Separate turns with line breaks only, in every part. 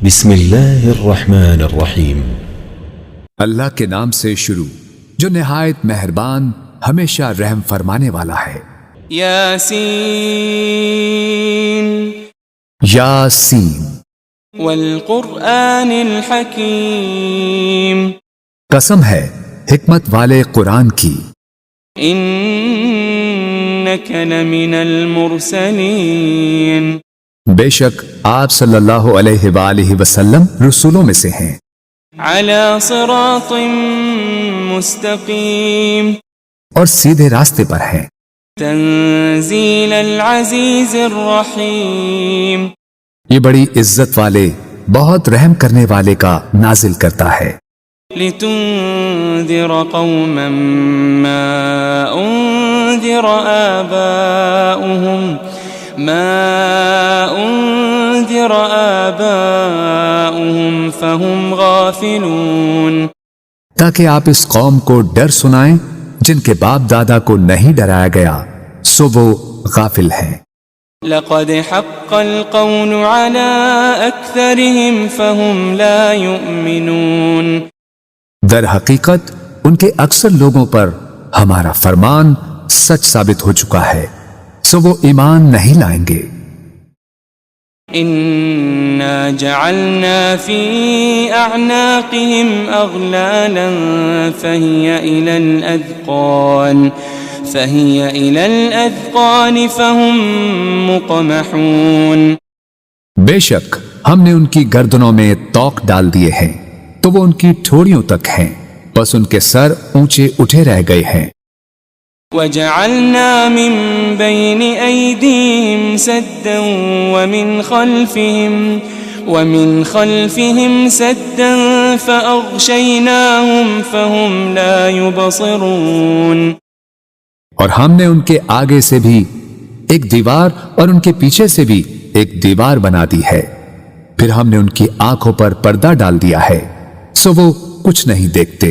بسم اللہ الرحمن الرحیم۔
اللہ کے نام سے شروع جو نہایت مہربان ہمیشہ رحم فرمانے والا ہے۔
یاسین
یاسین
والقرآن الحکیم،
قسم ہے حکمت والے قرآن کی،
انک لمن المرسلین،
بے شک آپ صلی اللہ علیہ وآلہ وسلم رسولوں میں سے ہیں،
علی صراط مستقیم،
اور سیدھے راستے پر ہیں،
تنزیل العزیز الرحیم،
یہ بڑی عزت والے بہت رحم کرنے والے کا نازل کرتا ہے،
لتنذر قوما ما انذر آباؤهم فهم غافلون،
تاکہ آپ اس قوم کو ڈر سنائیں جن کے باپ دادا کو نہیں ڈرایا گیا سو وہ غافل ہیں۔
لقد حق القول على اکثرهم فهم لا يؤمنون،
در حقیقت ان کے اکثر لوگوں پر ہمارا فرمان سچ ثابت ہو چکا ہے سو وہ ایمان نہیں لائیں گے۔
انا جعلنا في اعناقهم اغلالا فهي الى الاذقان فهم مقمحون،
بے شک ہم نے ان کی گردنوں میں توق ڈال دیے ہیں تو وہ ان کی ٹھوڑیوں تک ہیں، بس ان کے سر اونچے اٹھے رہ گئے ہیں۔
وجعلنا من بين أيديهم سدا ومن خلفهم سدا فأغشيناهم فهم لا يبصرون،
اور ہم نے ان کے آگے سے بھی ایک دیوار اور ان کے پیچھے سے بھی ایک دیوار بنا دی ہے، پھر ہم نے ان کی آنکھوں پر پردہ ڈال دیا ہے سو وہ کچھ نہیں دیکھتے۔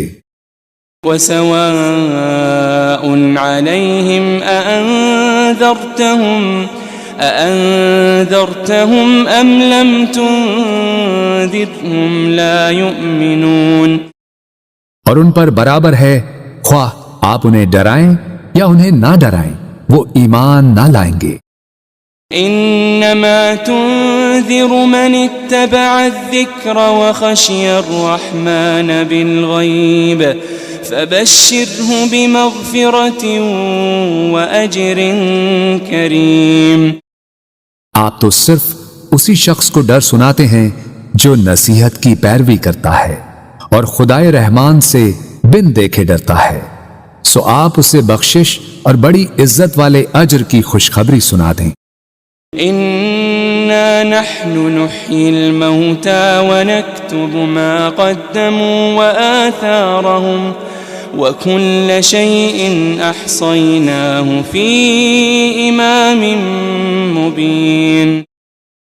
وسواء عليهم أأنذرتهم أم لم تنذرهم لا يؤمنون،
اور ان پر برابر ہے خواہ آپ انہیں ڈرائیں یا انہیں نہ ڈرائیں وہ ایمان نہ لائیں گے۔
انما تنذر من اتبع الذکر وخشی الرحمن بالغیب فبشره بمغفرة وأجر کریم،
آپ تو صرف اسی شخص کو ڈر سناتے ہیں جو نصیحت کی پیروی کرتا ہے اور خدائے رحمان سے بن دیکھے ڈرتا ہے، سو آپ اسے بخشش اور بڑی عزت والے اجر کی خوشخبری سنا دیں۔
انا نحن نحيي الموتى ونكتب ما قدموا وآثارهم وكل شيء احصيناه في امام مبين،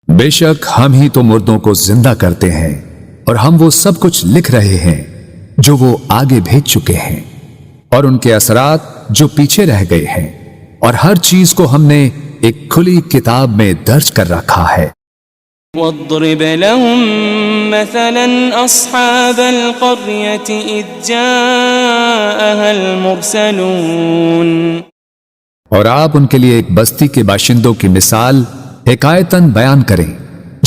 بے شک ہم ہی تو مردوں کو زندہ کرتے ہیں اور ہم وہ سب کچھ لکھ رہے ہیں جو وہ آگے بھیج چکے ہیں اور ان کے اثرات جو پیچھے رہ گئے ہیں، اور ہر چیز کو ہم نے ایک کھلی کتاب میں درج کر رکھا ہے۔
واضرب لهم مثلا اصحاب القرية اذ جاءها المرسلون،
اور آپ ان کے لیے ایک بستی کے باشندوں کی مثال حکایتاً بیان کریں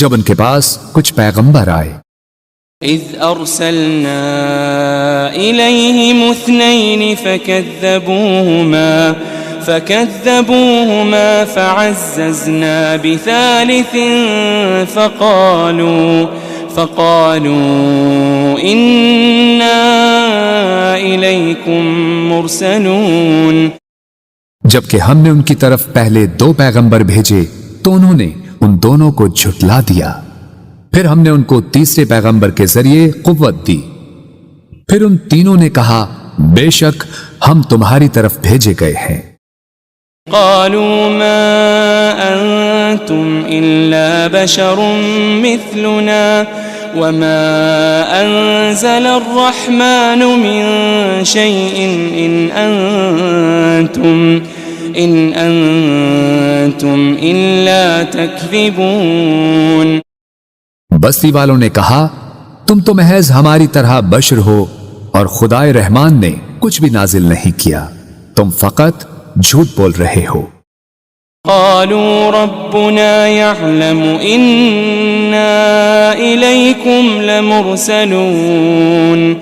جب ان کے پاس کچھ پیغمبر آئے۔
اذ ارسلنا الیہم اثنین فكذبوهما فعززنا بثالث فقالوا إنا إليكم مرسلون،
جبکہ ہم نے ان کی طرف پہلے 2 پیغمبر بھیجے تو انہوں نے ان دونوں کو جھٹلا دیا، پھر ہم نے ان کو تیسرے پیغمبر کے ذریعے قوت دی، پھر ان تینوں نے کہا بے شک ہم تمہاری طرف بھیجے گئے ہیں۔
قالوا ما أنتم إلا بشر مثلنا وما أنزل الرحمن من شيء إن أنتم إلا تكذبون،
بستی والوں نے کہا تم تو محض ہماری طرح بشر ہو اور خدائے رحمان نے کچھ بھی نازل نہیں کیا، تم فقط جھوٹ بول رہے ہو۔
قالوا ربنا يعلم إنا إليكم لمرسلون۔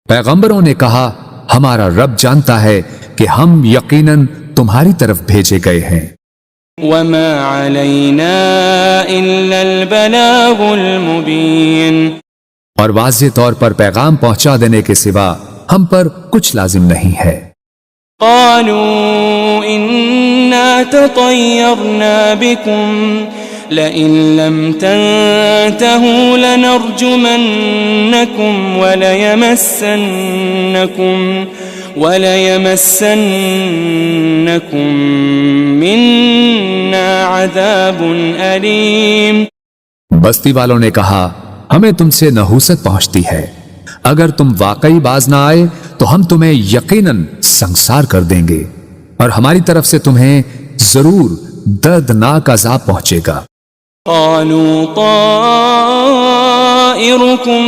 پیغمبروں نے کہا ہمارا رب جانتا ہے کہ ہم یقیناً تمہاری طرف بھیجے گئے ہیں۔
وما علينا إلا البلاغ المبين۔
اور واضح طور پر پیغام پہنچا دینے کے سوا ہم پر کچھ لازم نہیں ہے۔
قالوا إنا تطيرنا بكم لئن لم تنتهوا لنرجمنكم وليمسنكم منا عذاب أليم۔
بستی والوں نے کہا ہمیں تم سے نحوست پہنچتی ہے، اگر تم واقعی باز نہ آئے تو ہم تمہیں یقیناً سنسار کر دیں گے اور ہماری طرف سے تمہیں ضرور دردناک عذاب پہنچے گا۔
قالوا طائركم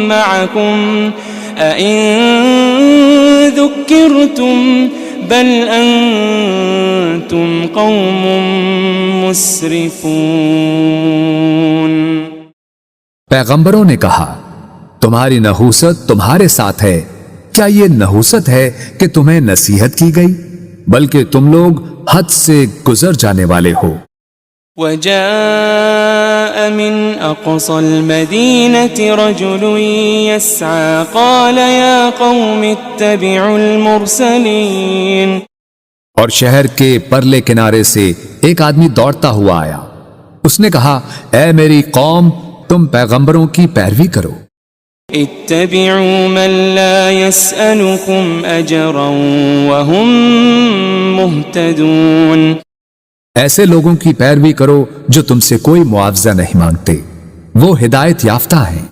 معكم أئن ذكرتم بل أنتم قوم مسرفون۔
پیغمبروں نے کہا تمہاری نحوست تمہارے ساتھ ہے، کیا یہ نحوست ہے کہ تمہیں نصیحت کی گئی؟ بلکہ تم لوگ حد سے گزر جانے والے ہو۔
وجاء من أقصى المدينة رجل يسعى قال يا قوم اتبعوا المرسلين۔
اور شہر کے پرلے کنارے سے ایک آدمی دوڑتا ہوا آیا، اس نے کہا اے میری قوم تم پیغمبروں کی پیروی کرو۔
اتبعوا من لا يسألكم أجرا وهم مهتدون۔
ایسے لوگوں کی پیروی کرو جو تم سے کوئی معاوضہ نہیں مانگتے، وہ ہدایت یافتہ ہیں۔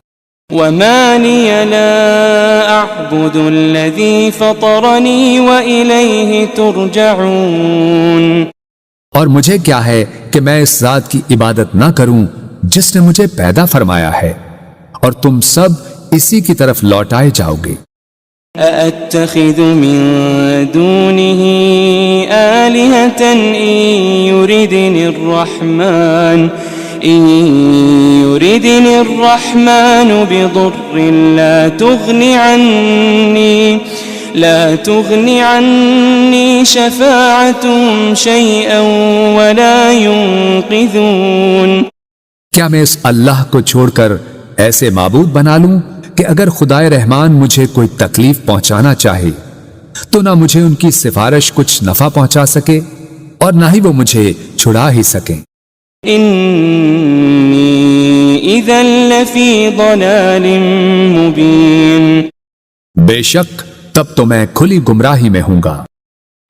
وما لي لا أعبد الذي فطرني وإليه ترجعون۔
اور مجھے کیا ہے کہ میں اس ذات کی عبادت نہ کروں جس نے مجھے پیدا فرمایا ہے، اور تم سب اسی کی طرف لوٹائے جاؤ گے۔
أأتخذ من دونه آلهة إن يردني الرحمن بضر لا تغني عني شفاعتهم شيئا ولا ينقذون۔
کیا میں اس اللہ کو چھوڑ کر ایسے معبود بنا لوں کہ اگر خدائے رحمان مجھے کوئی تکلیف پہنچانا چاہے تو نہ مجھے ان کی سفارش کچھ نفع پہنچا سکے اور نہ ہی وہ مجھے چھڑا ہی سکیں۔
انی اذا لفی ضلال مبین۔
بے شک تب تو میں کھلی گمراہی میں ہوں گا۔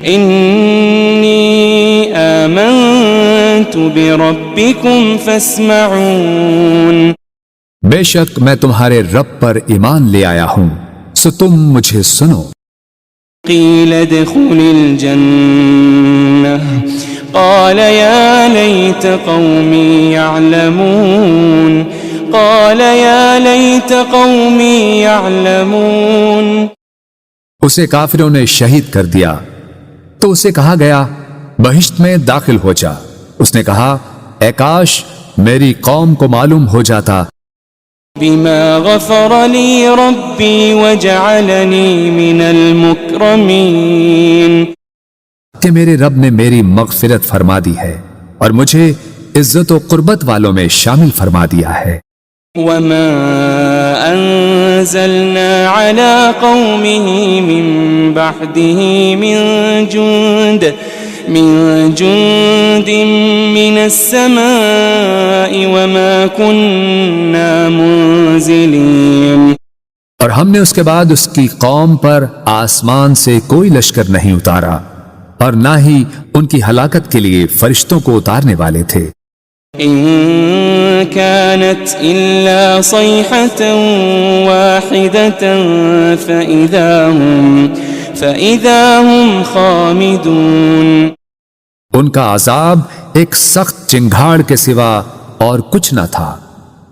انی آمنت بربکم فاسمعون۔
بے شک میں تمہارے رب پر ایمان لے آیا ہوں، سو تم مجھے سنو۔
قیل ادخل الجنہ قال یا لیت قومی یعلمون۔ قال یا لیت قومی یعلمون۔
اسے کافروں نے شہید کر دیا تو اسے کہا گیا بہشت میں داخل ہو جا۔ اس نے کہا اے کاش میری قوم کو معلوم ہو جاتا
بما غفر لی ربی وجعلنی من المکرمین۔
کہ میرے رب نے میری مغفرت فرما دی ہے اور مجھے عزت و قربت والوں میں شامل فرما دیا ہے۔
وما انزلنا على قومه من بعده من جند من السماء وما كنا منزلين۔
اور ہم نے اس کے بعد اس کی قوم پر آسمان سے کوئی لشکر نہیں اتارا اور نہ ہی ان کی ہلاکت کے لیے فرشتوں کو اتارنے والے تھے۔
إن كانت إلا صيحة واحدة فإذا هم خامدون۔
ان کا عذاب ایک سخت چنگھاڑ کے سوا اور کچھ نہ تھا،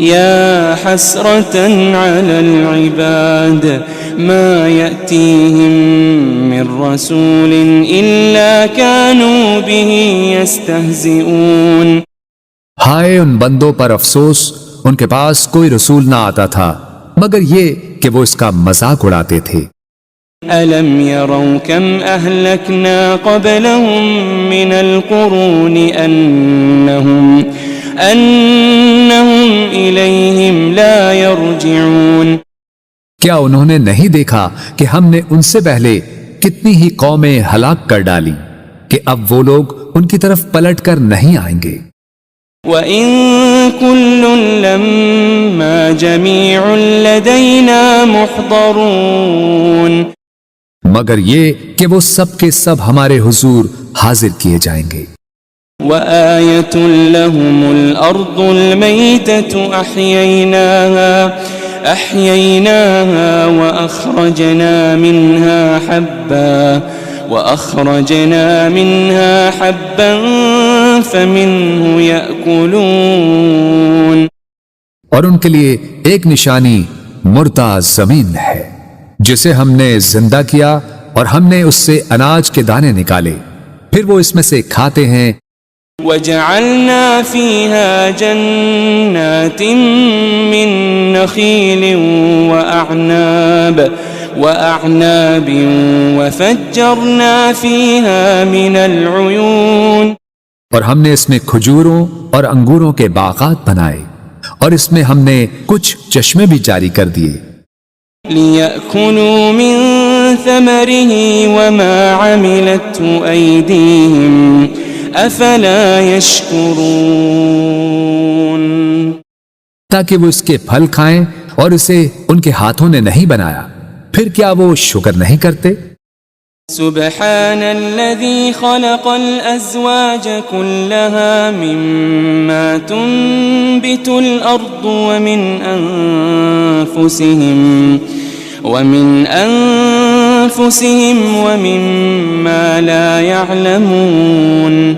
يا حسرة على العباد ما يأتيهم من رسول إلا كانوا به يستهزئون۔
ہائے ان بندوں پر افسوس، ان کے پاس کوئی رسول نہ آتا تھا مگر یہ کہ وہ اس کا مذاق اڑاتے تھے۔
ألم يروا كم أهلكنا قبلهم من القرون أنهم إليهم لا يرجعون۔
کیا انہوں نے نہیں دیکھا کہ ہم نے ان سے پہلے کتنی ہی قومیں ہلاک کر ڈالی کہ اب وہ لوگ ان کی طرف پلٹ کر نہیں آئیں گے۔
وَإِن كُلٌّ لَمَّا جَمِيعٌ لَدَيْنَا مُحْضَرُونَ۔
مگر یہ کہ وہ سب کے سب ہمارے حضور حاضر کیے جائیں گے۔
وَآيَةٌ لَهُمُ الْأَرْضُ الْمَيْتَةُ أَحْيَيْنَاهَا وَأَخْرَجْنَا مِنْهَا حَبًّا فَمِنْهُ يَأْكُلُونَ۔
اور ان کے لیے ایک نشانی مردہ زمین ہے جسے ہم نے زندہ کیا اور ہم نے اس سے اناج کے دانے نکالے، پھر وہ اس میں سے کھاتے ہیں۔
وَجَعَلْنَا فِيهَا جَنَّاتٍ مِّن نَخِيلٍ وَأَعْنَابٍ وَفَجَّرْنَا فِيهَا مِنَ الْعُيُونِ۔
اور ہم نے اس میں کھجوروں اور انگوروں کے باغات بنائے اور اس میں ہم نے کچھ چشمے بھی جاری کر دیے۔
لِيَأْكُلُوا مِن ثَمَرِهِ وَمَا عَمِلَتْهُ أَيْدِيهِمْ أَفَلَا يَشْكُرُونَ۔
تاکہ وہ اس کے پھل کھائیں اور اسے ان کے ہاتھوں نے نہیں بنایا، پھر کیا وہ شکر نہیں کرتے؟
سبحان الذي خلق الأزواج كلها مما تنبت الأرض ومن أنفسهم ومما لا يعلمون۔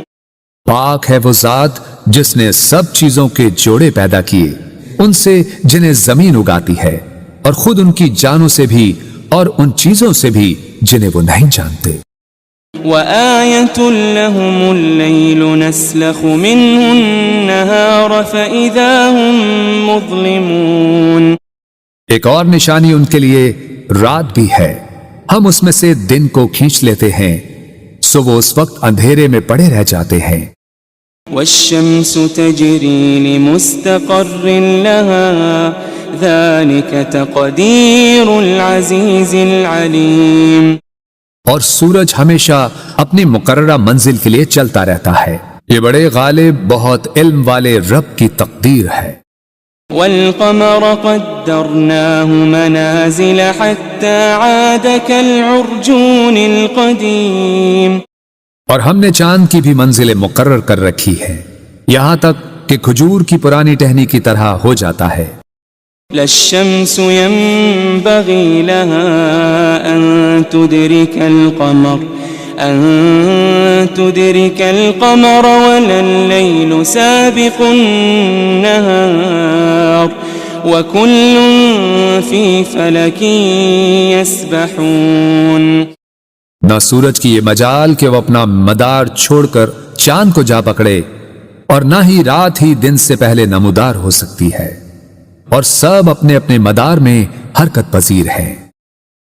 پاک ہے وہ ذات جس نے سب چیزوں کے جوڑے پیدا کیے، ان سے جنہیں زمین اگاتی ہے اور خود ان کی جانوں سے بھی اور ان چیزوں سے بھی جنہیں وہ نہیں جانتے۔
وَآيَةٌ لَهُمُ اللَّيْلُ نَسْلَخُ مِنْهُ النَّهَارَ فَإِذَا هُمْ مُظْلِمُونَ۔
ایک اور نشانی ان کے لیے رات بھی ہے، ہم اس میں سے دن کو کھینچ لیتے ہیں سو وہ اس وقت اندھیرے میں پڑے رہ جاتے ہیں۔
وَالشَّمْسُ تَجْرِي لِمُسْتَقَرٍّ لَهَا ذَلِكَ تَقْدِيرُ الْعَزِيزِ الْعَلِيمِ۔
اور سورج ہمیشہ اپنی مقررہ منزل کے لیے چلتا رہتا ہے، یہ بڑے غالب بہت علم والے رب کی تقدیر ہے۔
وَالْقَمَرَ قَدَّرْنَاهُ مَنَازِلَ حَتَّى عَادَ كَالْعُرْجُونِ الْقَدِيمِ۔
اور ہم نے چاند کی بھی منزلیں مقرر کر رکھی ہے، یہاں تک کہ کھجور کی پرانی ٹہنی کی طرح ہو جاتا ہے۔
لَا الشَّمْسُ يَنبَغِي لَهَا أَن تُدْرِكَ الْقَمَرَ وَلَا اللَّيْلُ سَابِقُ النَّهَارِ وَكُلٌّ فِي فَلَكٍ يَسْبَحُونَ۔
نہ سورج کی یہ مجال کہ وہ اپنا مدار چھوڑ کر چاند کو جا پکڑے، اور نہ ہی رات ہی دن سے پہلے نمودار ہو سکتی ہے، اور سب اپنے اپنے مدار میں حرکت پذیر ہیں۔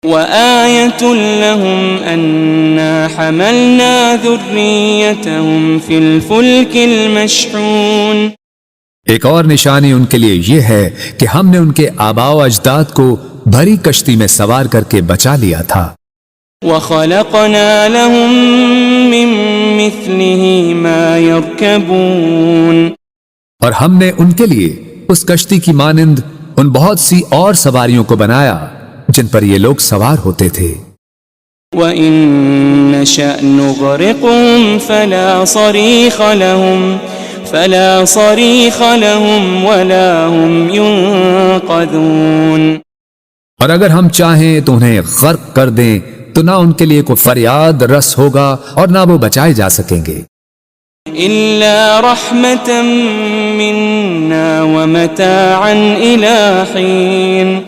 وَآيَةٌ لَهُمْ أَنَّا حَمَلْنَا ذُرِّيَّتَهُمْ فِي الْفُلْكِ الْمَشْحُونِ۔
ایک اور نشانی ان کے لیے یہ ہے کہ ہم نے ان کے آباء و اجداد کو بھری کشتی میں سوار کر کے بچا لیا تھا۔
وَخَلَقْنَا لَهُم مِّن مِّثْلِهِ مَا يَرْكَبُونَ۔
اور ہم نے ان کے لیے اس کشتی کی مانند ان بہت سی اور سواریوں کو بنایا جن پر یہ لوگ سوار ہوتے تھے۔
وَإِن نَّشَأْ نُغْرِقْهُمْ فَلَا صَرِيخَ لَهُمْ وَلَا هُمْ يُنقَذُونَ۔
اور اگر ہم چاہیں تو انہیں غرق کر دیں تو نہ ان کے لیے کوئی فریاد رس ہوگا اور نہ وہ بچائے جا سکیں گے۔
إلا رحمة منا ومتاعا إلى حين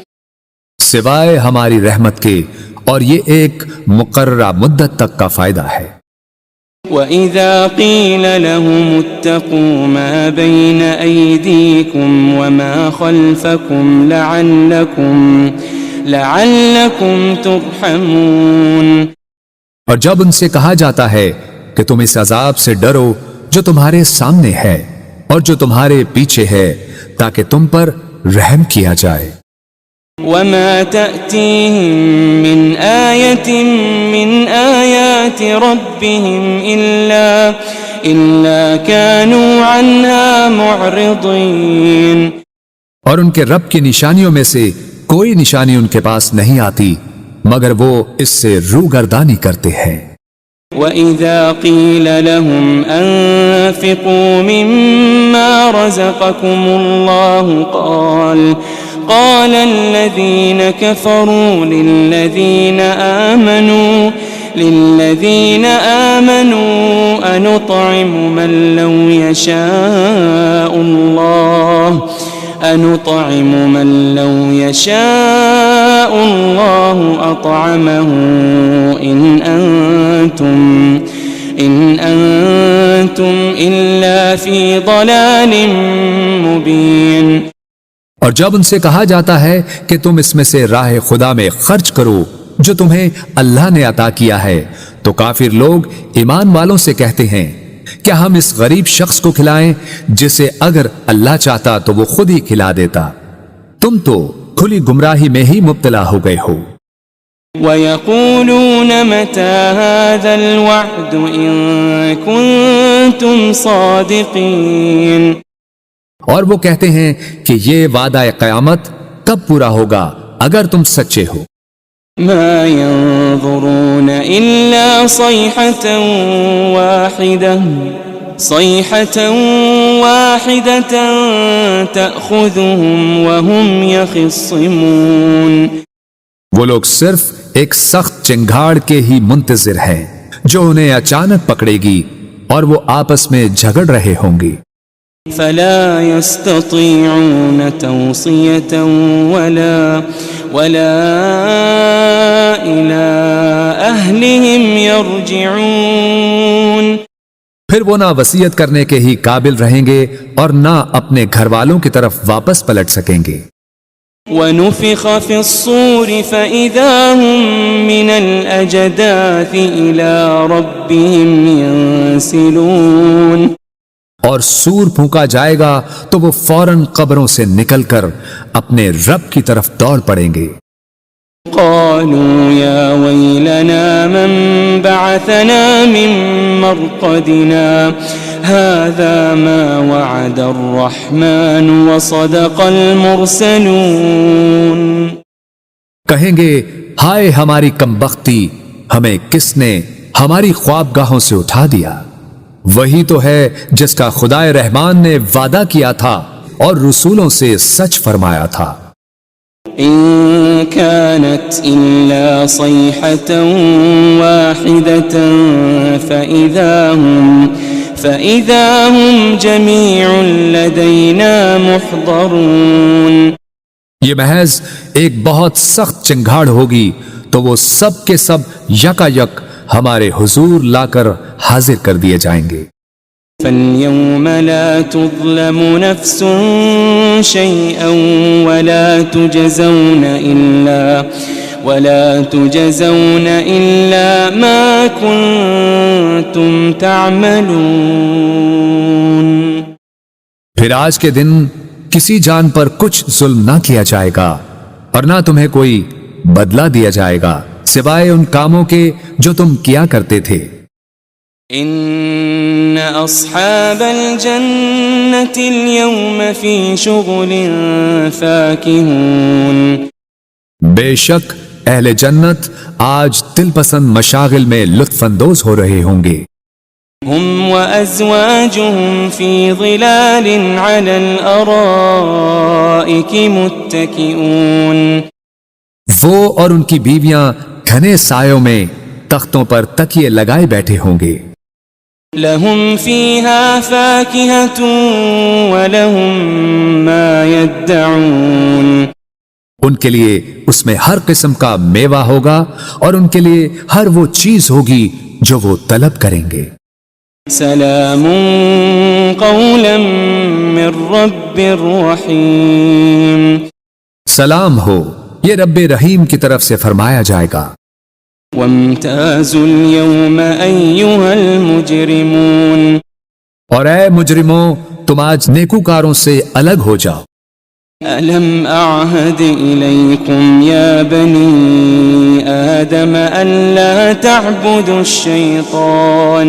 سوائے ہماری رحمت کے، اور یہ ایک مقررہ مدت تک کا فائدہ ہے۔
وَإِذَا قِيلَ لَهُمُ اتَّقُوا مَا بَيْنَ أَيْدِيكُمْ وَمَا خَلْفَكُمْ لَعَلَّكُمْ تُرْحَمُونَ،
اور جب ان سے کہا جاتا ہے کہ تم اس عذاب سے ڈرو جو تمہارے سامنے ہے اور جو تمہارے پیچھے ہے، تاکہ تم پر رحم کیا جائے۔
وَمَا تَأْتِيهِم مِّنْ آيَةٍ مِّنْ آيَاتِ رَبِّهِمْ إِلَّا كَانُوا عَنْهَا مُعْرِضِينَ،
اور ان کے رب کی نشانیوں میں سے کوئی نشانی ان کے پاس نہیں آتی مگر وہ اس سے روگردانی کرتے ہیں۔
وَإِذَا قِيلَ لَهُمْ أَنفِقُوا مِمَّا رَزَقَكُمُ اللَّهُ قال الذين كفروا للذين آمنوا أنطعم من لو يشاء الله أطعمه إن أنتم إلا في ضلال مبين۔
اور جب ان سے کہا جاتا ہے کہ تم اس میں سے راہ خدا میں خرچ کرو جو تمہیں اللہ نے عطا کیا ہے، تو کافر لوگ ایمان والوں سے کہتے ہیں کیا ہم اس غریب شخص کو کھلائیں جسے اگر اللہ چاہتا تو وہ خود ہی کھلا دیتا؟ تم تو کھلی گمراہی میں ہی مبتلا ہو گئے ہو۔
وَيَقُولُونَ مَتَى هَذَا الْوَعْدُ إِن كُنتُمْ صَادِقِينَ،
اور وہ کہتے ہیں کہ یہ وعدہ قیامت کب پورا ہوگا اگر تم سچے ہو۔
ما ينظرون إلا صيحة واحدة تأخذهم وهم يخصمون،
وہ لوگ صرف ایک سخت چنگھاڑ کے ہی منتظر ہیں جو انہیں اچانک پکڑے گی اور وہ آپس میں جھگڑ رہے ہوں گے۔
فلا يستطيعون توصية ولا إلى أهلهم يرجعون،
پھر وہ نہ وصیت کرنے کے ہی قابل رہیں گے اور نہ اپنے گھر والوں کی طرف واپس پلٹ سکیں گے۔
ونفخ في الصور فإذا هم من الأجداث إلى ربهم ينسلون،
اور سور پھونکا جائے گا تو وہ فوراً قبروں سے نکل کر اپنے رب کی طرف دوڑ پڑیں گے۔
قالوا يا ويلنا من بعثنا من مرقدنا هذا ما وعد الرحمن وصدق المرسلون،
کہیں گے ہائے ہماری کمبختی، ہمیں کس نے ہماری خوابگاہوں سے اٹھا دیا؟ وہی تو ہے جس کا خدائے رحمان نے وعدہ کیا تھا اور رسولوں سے سچ فرمایا تھا۔
إن كانت إلا صيحة واحدة فإذا هم جميع لدينا محضرون،
یہ محض ایک بہت سخت چنگھاڑ ہوگی تو وہ سب کے سب یکا یک ہمارے حضور لا کر حاضر کر دیے جائیں گے۔
فَالْيَوْمَ لَا تُظْلَمُ نَفْسٌ شَيْئًا وَلَا تُجَزَوْنَ إِلَّا مَا كُنتُمْ تَعْمَلُونَ،
پھر آج کے دن کسی جان پر کچھ ظلم نہ کیا جائے گا اور نہ تمہیں کوئی بدلہ دیا جائے گا سوائے ان کاموں کے جو تم کیا کرتے تھے۔
ان اصحاب الجنة اليوم في شغل فاكهون،
بے شک اہل جنت آج دل پسند مشاغل میں لطف اندوز ہو رہے ہوں گے۔
هم وازواجهم في ظلال على الارائك متكئون،
وہ اور ان کی بیویاں گھنے سایوں میں تختوں پر تکیے لگائے بیٹھے ہوں گے۔
لهم فيها فاكهة ولهم ما يدعون
ان کے لیے اس میں ہر قسم کا میوہ ہوگا اور ان کے لیے ہر وہ چیز ہوگی جو وہ طلب کریں گے۔
سلام قولا من رب رحیم،
سلام ہو، یہ رب رحیم کی طرف سے فرمایا جائے گا۔
وامتازوا اليوم أيها المجرمون،
اور اے مجرموں، تم آج نیکوکاروں سے الگ ہو جاؤ۔
ألم أعهد إليكم يا بني آدم ألا تعبدوا الشيطان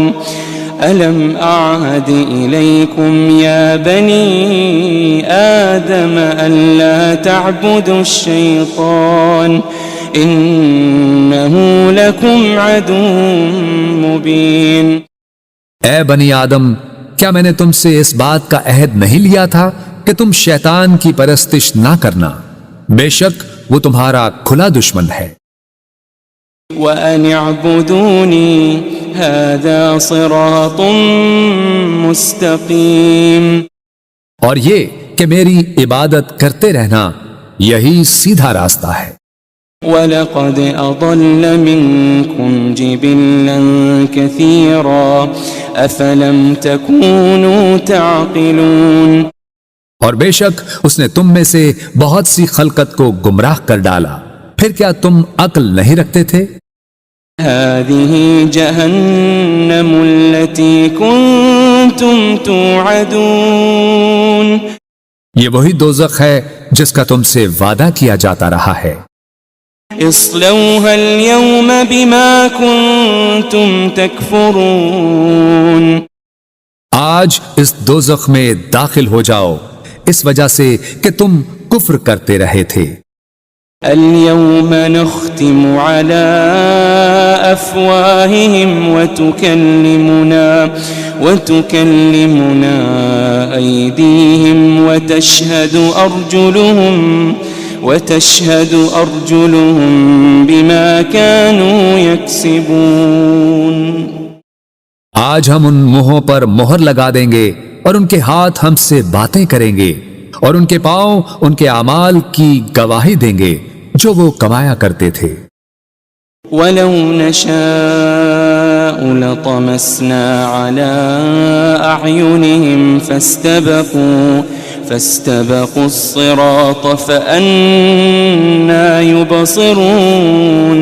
ألم أعهد إليكم يا بني آدم ألا تعبدوا الشيطان إنه لكم عدو مبين۔
اے بنی آدم، کیا میں نے تم سے اس بات کا عہد نہیں لیا تھا کہ تم شیطان کی پرستش نہ کرنا؟ بے شک وہ تمہارا کھلا دشمن ہے۔
وَأَنِ اعْبُدُونِي هَذَا صِرَاطٌ مُسْتَقِيمٌ،
اور یہ کہ میری عبادت کرتے رہنا یہی سیدھا راستہ ہے۔
وَلَقَدْ أَضَلَّ مِنْكُمْ جِبِلًّا كَثِيرًا أَفَلَمْ تَكُونُوا تَعْقِلُونَ،
اور بے شک اس نے تم میں سے بہت سی خلقت کو گمراہ کر ڈالا، پھر کیا تم عقل نہیں رکھتے تھے؟
هذه جهنم التي كنتم توعدون،
یہ وہی دوزخ ہے جس کا تم سے وعدہ کیا جاتا رہا ہے۔
اصلوها اليوم بما كنتم تكفرون،
آج اس دوزخ میں داخل ہو جاؤ اس وجہ سے کہ تم کفر کرتے رہے تھے۔
اليوم نختم على أفواههم وتكلمنا أيديهم وتشهد أرجلهم بما كانوا يكسبون۔
آج ہم ان منہوں پر مہر لگا دیں گے اور ان کے ہاتھ ہم سے باتیں کریں گے اور ان کے پاؤں ان کے اعمال کی گواہی دیں گے جو وہ کمایا کرتے تھے۔
وَلَوْ نَشَاءُ لَطَمَسْنَا عَلَىٰ أَعْيُنِهِمْ فَاسْتَبَقُوا الصِّرَاطَ فَأَنَّىٰ يُبْصِرُونَ،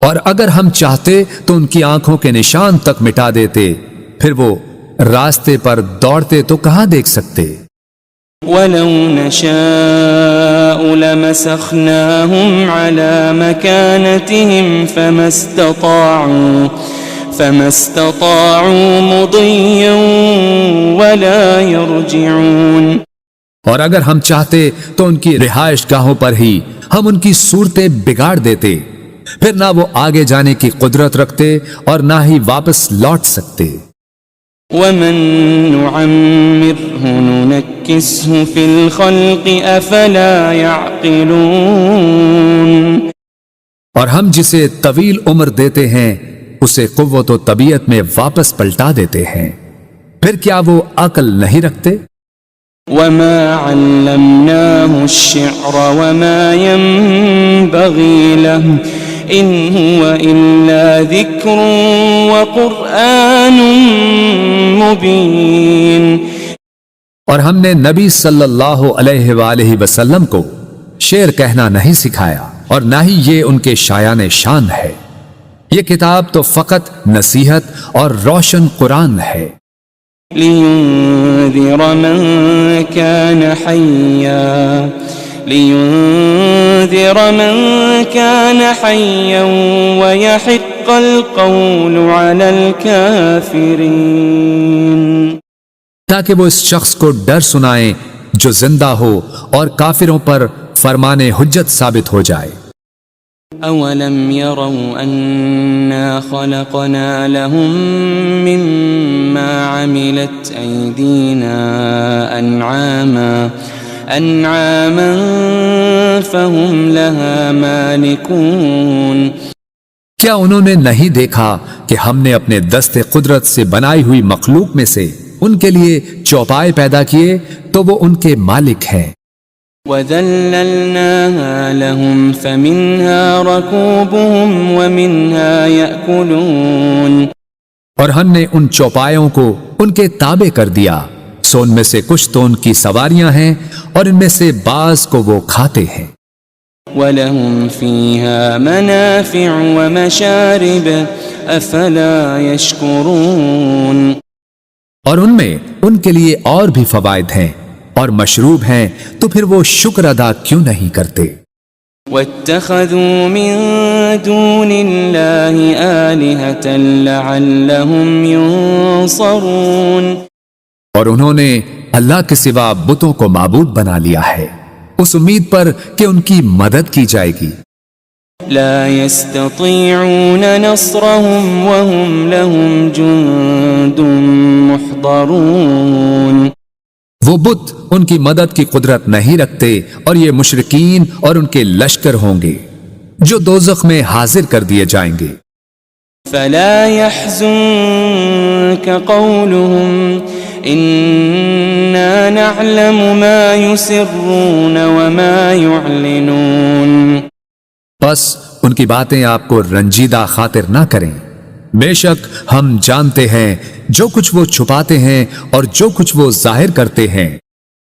اور اگر ہم چاہتے تو ان کی آنکھوں کے نشان تک مٹا دیتے، پھر وہ راستے پر دوڑتے تو کہاں دیکھ سکتے۔
وَلَوْ نَشَاءُ لَمَسَخْنَاهُمْ عَلَىٰ مَكَانَتِهِمْ فَمَا اسْتَطَاعُوا مُضِيًّا وَلَا يَرْجِعُونَ، اور
اگر ہم چاہتے تو ان کی رہائش گاہوں پر ہی ہم ان کی صورتیں بگاڑ دیتے، پھر نہ وہ آگے جانے کی قدرت رکھتے اور نہ ہی واپس لوٹ سکتے۔
وَمَن نُعَمِّرْهُ نُنَكِّسْهُ فِي الْخَلْقِ أَفَلَا يَعْقِلُونَ،
اور ہم جسے طویل عمر دیتے ہیں اسے قوت و طبیعت میں واپس پلٹا دیتے ہیں، پھر کیا وہ عقل نہیں رکھتے؟
وَمَا عَلَّمْنَاهُ الشِّعْرَ وَمَا يَنبَغِي لَهُ إِنْ هُوَ إِلَّا ذِكْرٌ وَقُرْآنٌ مُبِينٌ،
اور ہم نے نبی صلی اللہ علیہ وآلہ وسلم کو شعر کہنا نہیں سکھایا اور نہ ہی یہ ان کے شایان شان ہے، یہ کتاب تو فقط نصیحت اور روشن قرآن ہے۔
لِيُنذِرَ مَن كَانَ حَيًّا وَيَحِقَّ الْقَوْلُ عَلَى الْكَافِرِينَ،
تاکہ وہ اس شخص کو ڈر سنائیں جو زندہ ہو اور کافروں پر فرمان حجت ثابت ہو جائے۔
أَوَلَمْ يَرَوْا أَنَّا خَلَقْنَا لَهُم مِّمَّا عَمِلَتْ أَيْدِينَا أَنْعَامًا فَهُمْ لَهَا مَالِكُونَ،
کیا انہوں نے نہیں دیکھا کہ ہم نے اپنے دست قدرت سے بنائی ہوئی مخلوق میں سے ان کے لیے چوپائے پیدا کیے تو وہ ان کے مالک ہیں۔
وَذَلَّلْنَاهَا لَهُمْ فَمِنْهَا رَكُوبُهُمْ وَمِنْهَا يَأْكُلُونَ،
اور ہم نے ان چوپایوں کو ان کے تابع کر دیا، سو ان میں سے کچھ تو ان کی سواریاں ہیں اور ان میں سے بعض کو وہ کھاتے ہیں۔
وَلَهُمْ فِيهَا مَنَافِعُ وَمَشَارِبُ أَفَلَا يَشْكُرُونَ، اور ان میں ان کے لیے اور بھی فوائد ہیں اور مشروب ہیں، تو پھر وہ شکر ادا کیوں نہیں کرتے؟ وَاتَّخَذُوا مِن دُونِ اللَّهِ آلِهَةً لَعَلَّهُمْ يُنصَرُونَ،
اور انہوں نے اللہ کے سوا بتوں کو معبود بنا لیا ہے اس امید پر کہ ان کی مدد کی جائے گی۔
لا يستطيعون نصرهم وهم لهم جند محضرون،
وہ بت ان کی مدد کی قدرت نہیں رکھتے اور یہ مشرکین اور ان کے لشکر ہوں گے جو دوزخ میں حاضر کر دیے جائیں گے۔
فلا يحزنك قولهم إنا نعلم ما يسرون وما يعلنون،
بس ان کی باتیں آپ کو رنجیدہ خاطر نہ کریں، بے شک ہم جانتے ہیں جو کچھ وہ چھپاتے ہیں اور جو کچھ وہ ظاہر کرتے ہیں۔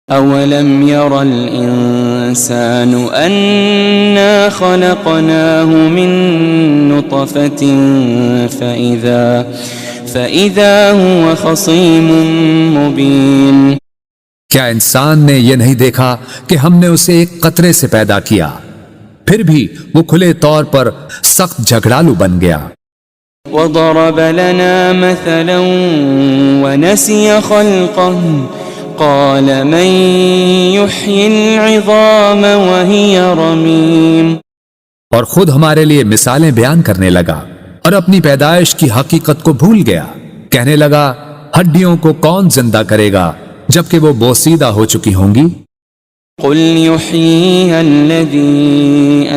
أولم ير الإنسان أنا خلقناه من نطفة فإذا هو خصيم مبين،
کیا انسان نے یہ نہیں دیکھا کہ ہم نے اسے ایک قطرے سے پیدا کیا، پھر بھی وہ کھلے طور پر سخت جھگڑالو بن گیا۔
وضرب لنا مثلا ونسي خلقه قال من يحيي العظام وهي رميم،
اور خود ہمارے لیے مثالیں بیان کرنے لگا اور اپنی پیدائش کی حقیقت کو بھول گیا، کہنے لگا ہڈیوں کو کون زندہ کرے گا جبکہ وہ بوسیدہ ہو چکی ہوں گی۔
قل يحييها الذي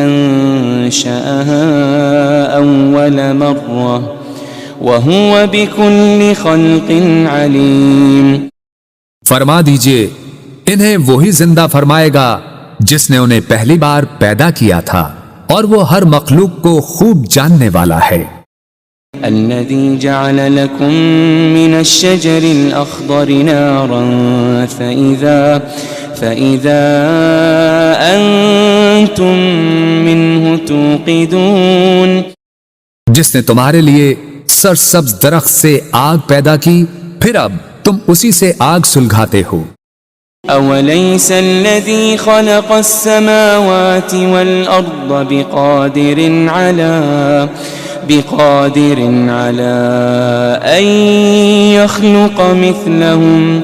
أنشأها أول مرة وهو بكل خلق عليم،
فرما دیجئے انہیں وہی زندہ فرمائے گا جس نے انہیں پہلی بار پیدا کیا تھا اور وہ ہر مخلوق کو خوب جاننے والا ہے۔
الذي جعل لكم من الشجر الأخضر نارا فإذا أنتم منه توقدون،
جس نے تمہارے لیے سرسبز درخت سے آگ پیدا کی پھر اب تم اسی سے آگ سلگھاتے ہو۔
أوليس الذي خلق السماوات والأرض بقادر على أن يخلق مثلهم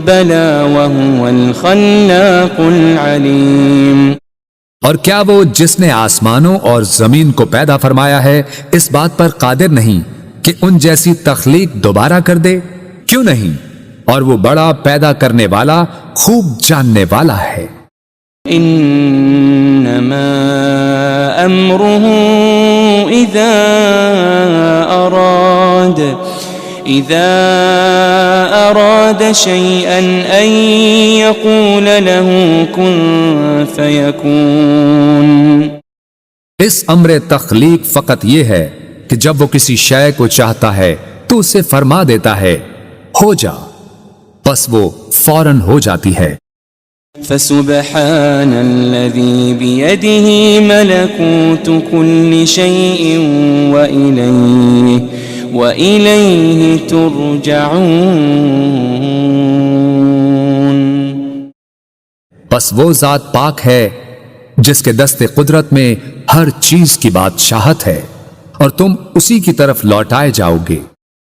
بلى وهو الخلاق العليم،
اور کیا وہ جس نے آسمانوں اور زمین کو پیدا فرمایا ہے اس بات پر قادر نہیں کہ ان جیسی تخلیق دوبارہ کر دے؟ کیوں نہیں، اور وہ بڑا پیدا کرنے والا خوب جاننے والا ہے۔
انما امره اذا اراد شيئا ان يقول له كن فيكون،
اس امر تخلیق فقط یہ ہے کہ جب وہ کسی شے کو چاہتا ہے تو اسے فرما دیتا ہے ہو جا، بس وہ فوراً ہو جاتی ہے۔
فسبحان الذي بيده ملكوت كل شيء وإليه ترجعون،
بس وہ ذات پاک ہے جس کے دست قدرت میں ہر چیز کی بادشاہت ہے اور تم اسی کی طرف لوٹائے جاؤ گے۔